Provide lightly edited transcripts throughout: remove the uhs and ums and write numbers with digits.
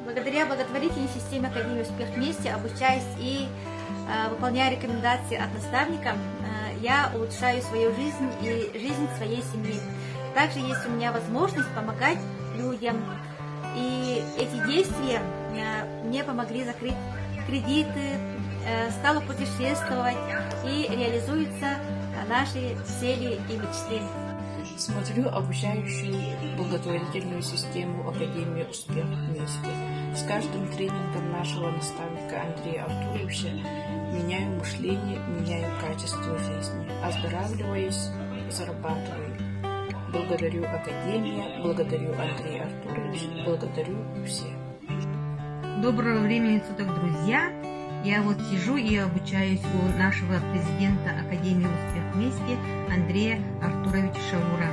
Благодаря благотворительной системе Академии «Успех вместе», обучаясь и выполняя рекомендации от наставника, я улучшаю свою жизнь и жизнь своей семьи. Также есть у меня возможность помогать людям. И эти действия мне помогли закрыть кредиты, стала путешествовать и реализуются наши цели и мечты. Смотрю обучающую благотворительную систему Академии «Успех вместе». С каждым тренингом нашего наставника Андрея Артуровича меняю мышление, меняю качество жизни, оздоравливаюсь, зарабатываю. Благодарю Академию, благодарю Андрея Артуровича, благодарю всех. Доброго времени суток, друзья! Я вот сижу и обучаюсь у нашего президента Академии «Успех вместе» Андрея Артуровича Шаура.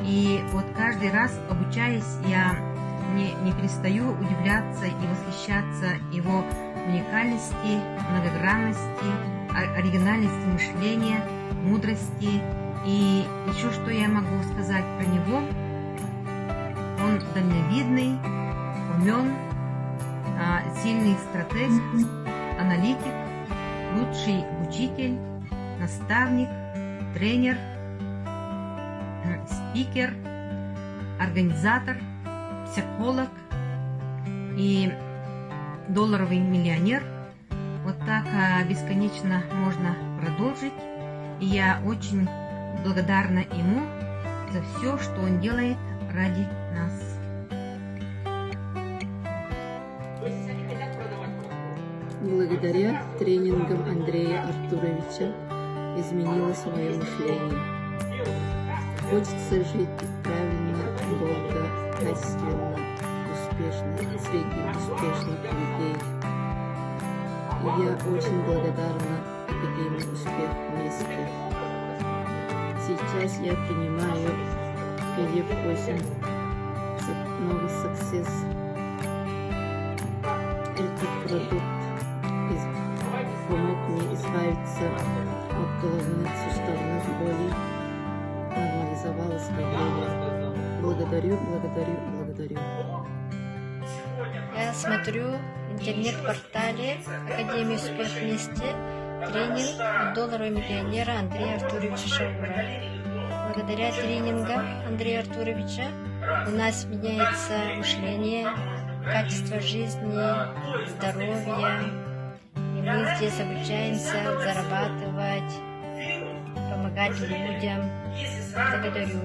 И вот каждый раз, обучаясь, я не перестаю удивляться и восхищаться его уникальности, многогранности, оригинальности мышления, мудрости. И еще что я могу сказать про него: он дальновидный, умен, сильный стратег, аналитик, лучший учитель, наставник, тренер, спикер, организатор, психолог и долларовый миллионер. Вот так бесконечно можно продолжить. И я очень благодарна ему за все, что он делает ради нас. Благодаря тренингам Андрея Артуровича изменилось мое мышление. Хочется жить правильно, долго, качественно, успешно, среди успешных людей. И я очень благодарна Академии «Успех вместе». Сейчас я принимаю PDF-8 новый Success. Этот продукт помог мне избавиться от головных суставных болей, нормализовалось давление. Благодарю. Я смотрю в интернет-портале Академии «Успех вместе» тренинг долларового миллионера Андрея Артуровича Шаура. Благодаря тренингам Андрея Артуровича у нас меняется мышление, качество жизни, здоровье. И мы здесь обучаемся зарабатывать, помогать людям. Благодарю.